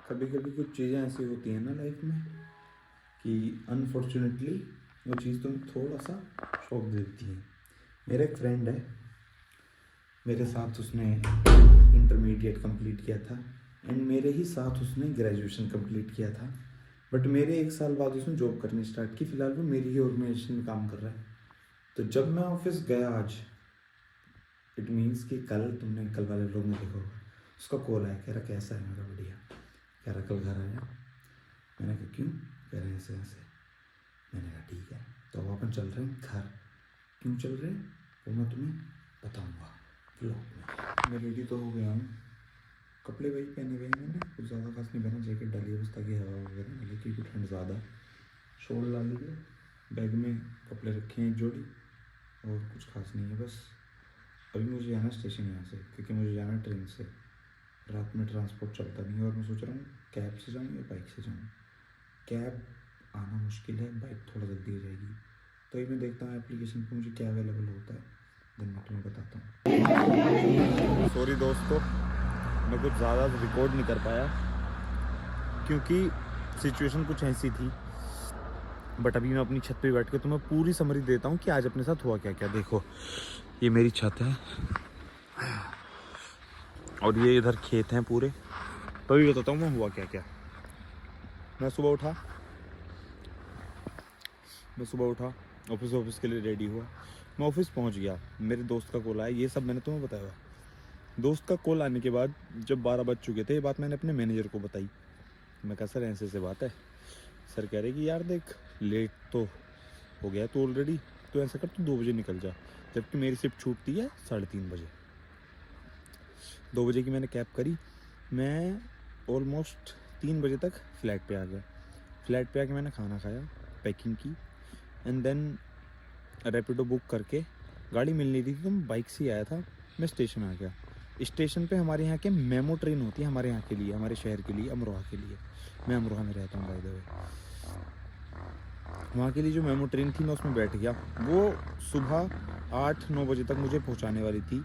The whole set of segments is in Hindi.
कभी कभी कुछ चीज़ें ऐसी होती हैं ना लाइफ में कि अनफॉर्चुनेटली वो चीज़ तुम्हें थोड़ा सा शॉक दे देती है। मेरा एक फ्रेंड है, मेरे साथ उसने इंटरमीडिएट कंप्लीट किया था एंड मेरे ही साथ उसने ग्रेजुएशन कंप्लीट किया था, बट मेरे 1 साल बाद उसने जॉब करनी स्टार्ट की। फिलहाल वो मेरी ही ऑर्गेनाइजेशन में काम कर रहा है। तो जब मैं ऑफिस गया आज, इट मीन्स कि कल तुमने कल वाले लोग में देखा होगा, उसका कॉल आया, कह रहा कैसा है? मेरा बढ़िया। कह रहा कल घर आया। मैंने कहा क्यों? कह रहे ऐसे ऐसे। मैंने कहा ठीक है, तो अब अपन चल रहे हैं घर। क्यों चल रहे हैं वो मैं तुम्हें बताऊँगा ब्लॉग में। मैं रेडी तो हो गया हूँ, कपड़े वही पहने हुए हैं मैंने, कुछ ज़्यादा खास नहीं पहना। जैकेट डाली है बस ताकि हवा वगैरह मिले, क्योंकि ठंड ज़्यादा। शॉल डाल ली है, बैग में कपड़े रखे हैं एक जोड़ी, और कुछ खास नहीं है। बस अभी मुझे जाना स्टेशन यहाँ से, क्योंकि मुझे जाना ट्रेन से। रात में ट्रांसपोर्ट चलता नहीं है और मैं सोच रहा हूँ कैब से जाऊँ या बाइक से जाऊँ। कैब आना मुश्किल है, बाइक थोड़ा जल्दी हो जाएगी। तो ये मैं देखता हूँ एप्लीकेशन पर मुझे क्या अवेलेबल होता है, देन मैं तुम्हें बताता हूँ। सॉरी दोस्तों, मैं कुछ ज़्यादा रिकॉर्ड नहीं कर पाया क्योंकि सिचुएशन कुछ ऐसी थी। बट अभी मैं अपनी छत पे बैठ के तुम्हें पूरी समरी देता हूँ कि आज अपने साथ हुआ क्या क्या। देखो ये मेरी छत है और ये इधर खेत हैं पूरे। तो अभी बताता हूँ मैं हुआ क्या क्या। मैं सुबह उठा, ऑफिस के लिए रेडी हुआ। मैं ऑफिस पहुँच गया, मेरे दोस्त का कॉल आया। ये सब मैंने तुम्हें बताया। दोस्त का कॉल आने के बाद जब 12 बज चुके थे, ये बात मैंने अपने मैनेजर को बताई। मैं कहा सर ऐसे बात है। सर कह रहे कि यार देख लेट तो हो गया तो ऑलरेडी, तो ऐसा कर तू 2 बजे निकल जा, जबकि मेरी शिफ्ट छूटती है 3:30 बजे। 2 बजे की मैंने कैब करी। मैं ऑलमोस्ट 3 बजे तक फ्लैट पे आ गया। फ्लैट पे आके मैंने खाना खाया, पैकिंग की, एंड देन रैपिडो बुक करके, गाड़ी मिल नहीं रही थी तो मैं बाइक से ही आया था। मैं स्टेशन आ गया। स्टेशन पे हमारे यहाँ के मेमो ट्रेन होती है, हमारे यहाँ के लिए, हमारे शहर के लिए, अमरोहा के लिए। मैं अमरोहा में रहता हूँ बाय द वे। वहाँ के लिए जो मेमो ट्रेन थी मैं उसमें बैठ गया। वो सुबह 8-9 बजे तक मुझे पहुँचाने वाली थी।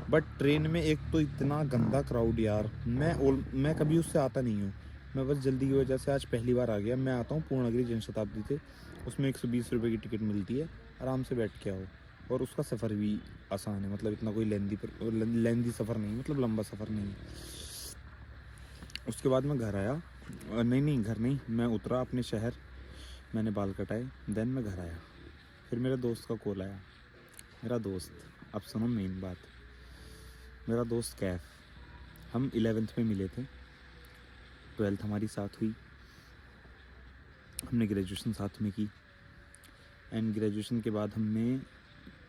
बट ट्रेन में एक तो इतना गंदा क्राउड यार, मैं कभी उससे आता नहीं हूँ। मैं बस जल्दी की वजह से आज पहली बार आ गया। मैं आता हूँ पूर्णगिरी जनशताब्दी से, उसमें 120 रुपये की टिकट मिलती है, आराम से बैठ के आओ। और उसका सफ़र भी आसान है, मतलब इतना कोई लेंदी सफ़र नहीं, मतलब लंबा सफ़र नहीं। उसके बाद मैं घर आया, नहीं घर नहीं, मैं उतरा अपने शहर, मैंने बाल कटाए, देन मैं घर आया। फिर मेरे दोस्त का कॉल आया। मेरा दोस्त, अब सुनो मेन बात, मेरा दोस्त कैफ, हम 11th में मिले थे, 12th हमारी साथ हुई, हमने ग्रेजुएशन साथ में की, एंड ग्रेजुएशन के बाद हमने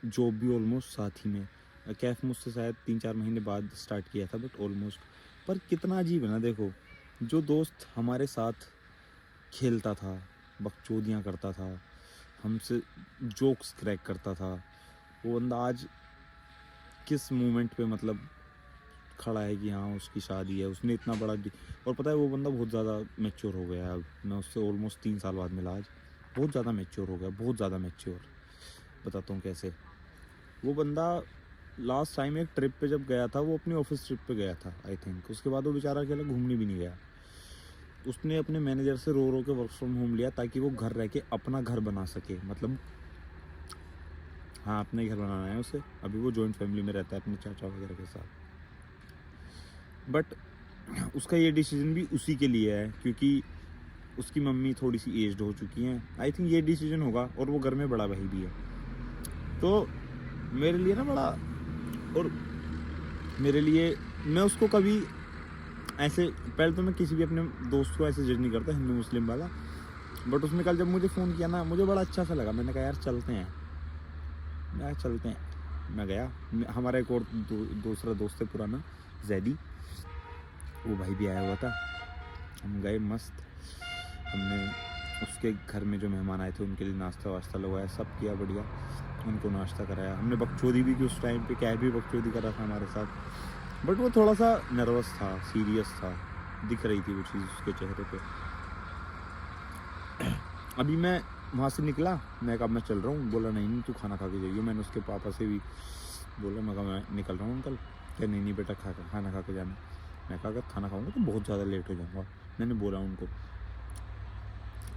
जॉब भी ऑलमोस्ट साथ ही में। कैफ मुझसे शायद 3-4 महीने बाद स्टार्ट किया था, बट ऑलमोस्ट। पर कितना अजीब है ना, देखो जो दोस्त हमारे साथ खेलता था, बकचोदियाँ करता था, हमसे जोक्स क्रैक करता था, वो बंदा आज किस मोमेंट पे मतलब खड़ा है कि हाँ उसकी शादी है, उसने इतना बड़ा और पता है वो बंदा बहुत ज़्यादा मैच्योर हो गया है। अब मैं उससे ऑलमोस्ट 3 साल बाद मिला आज, बहुत ज़्यादा मैच्योर हो गया, बहुत ज़्यादा मैच्योर। बताता हूँ कैसे। वो बंदा लास्ट टाइम एक ट्रिप पे जब गया था, वो अपनी ऑफिस ट्रिप पे गया था आई थिंक। उसके बाद वो बेचारा अकेला घूमने भी नहीं गया। उसने अपने मैनेजर से रो के वर्क फ्रॉम होम लिया ताकि वो घर रह के अपना घर बना सके, मतलब हाँ अपना ही घर बनाना है उसे। अभी वो जॉइंट फैमिली में रहता है अपने चाचा वगैरह के साथ। बट उसका ये डिसीजन भी उसी के लिए है, क्योंकि उसकी मम्मी थोड़ी सी एज्ड हो चुकी हैं। आई थिंक ये डिसीजन होगा, और वो घर में बड़ा भाई भी है। तो मेरे लिए ना बड़ा, और मेरे लिए, मैं उसको कभी ऐसे, पहले तो मैं किसी भी अपने दोस्त को ऐसे जज नहीं करता हिंदू मुस्लिम वाला, बट उसने कल जब मुझे फ़ोन किया ना, मुझे बड़ा अच्छा सा लगा। मैंने कहा यार चलते हैं, मैं गया। हमारा एक और दूसरा दोस्त है पुराना, जैदी, वो भाई भी आया हुआ था। हम गए मस्त, हमने उसके घर में जो मेहमान आए थे उनके लिए नाश्ता वास्ता लगवाया, सब किया बढ़िया, उनको नाश्ता कराया। हमने बकचोदी भी की उस टाइम पे, कैब भी बकचोदी कर रहा था हमारे साथ, बट वो थोड़ा सा नर्वस था, सीरियस था, दिख रही थी वो चीज़ उसके चेहरे पे। अभी मैं वहाँ से निकला, मैं कहा मैं चल रहा हूँ। बोला नहीं तू खाना खा के जाइए। मैंने उसके पापा से भी बोला, मैं कहा मैं निकल रहा हूँ अंकल। क्या नहीं बेटा खाना खा के जाना। मैं कहा अगर खाना खाऊंगा तो बहुत ज़्यादा लेट हो जाऊँगा। मैंने बोला उनको,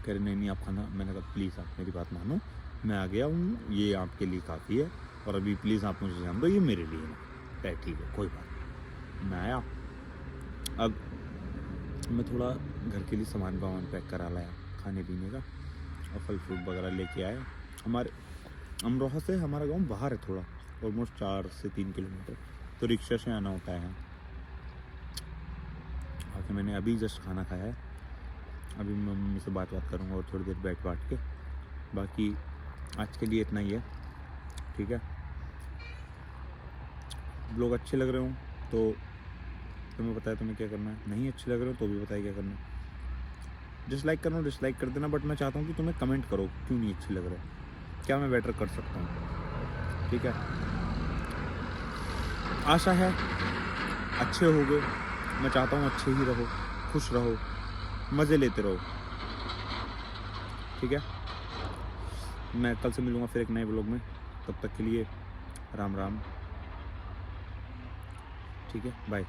कह रहे नहीं आप खाना। मैंने कहा प्लीज़ आप मेरी बात मानो, मैं आ गया हूँ, ये आपके लिए काफ़ी है, और अभी प्लीज़ आप मुझे जान दो, ये मेरे लिए ना। कह ठीक है कोई बात नहीं। मैं आया, अब मैं थोड़ा घर के लिए सामान पैक करा लाया खाने पीने का, और फल फ्रूट वगैरह लेके आया। हमारे अमरोहा से हमारा गांव बाहर है थोड़ा, ऑलमोस्ट 4 से 3 किलोमीटर, तो रिक्शा से आना होता है। बाकी मैंने अभी जस्ट खाना खाया है, अभी मैं मम्मी से बात करूँगा और थोड़ी देर बैठ के। बाकी आज के लिए इतना ही है, ठीक है। लोग अच्छे लग रहे हो तो तुम्हें पता है तुम्हें क्या करना है, नहीं अच्छे लग रहे हो तो भी बताइए क्या करना है। डिसलाइक करना डिसलाइक कर देना, बट मैं चाहता हूँ कि तुम्हें कमेंट करो क्यों नहीं अच्छे लग रहे, क्या मैं बेटर कर सकता हूँ, ठीक है। आशा है अच्छे होगे, मैं चाहता हूँ अच्छे ही रहो, खुश रहो, मज़े लेते रहो, ठीक है। मैं कल से मिलूँगा फिर एक नए ब्लॉग में, तब तक के लिए राम राम, ठीक है, बाय।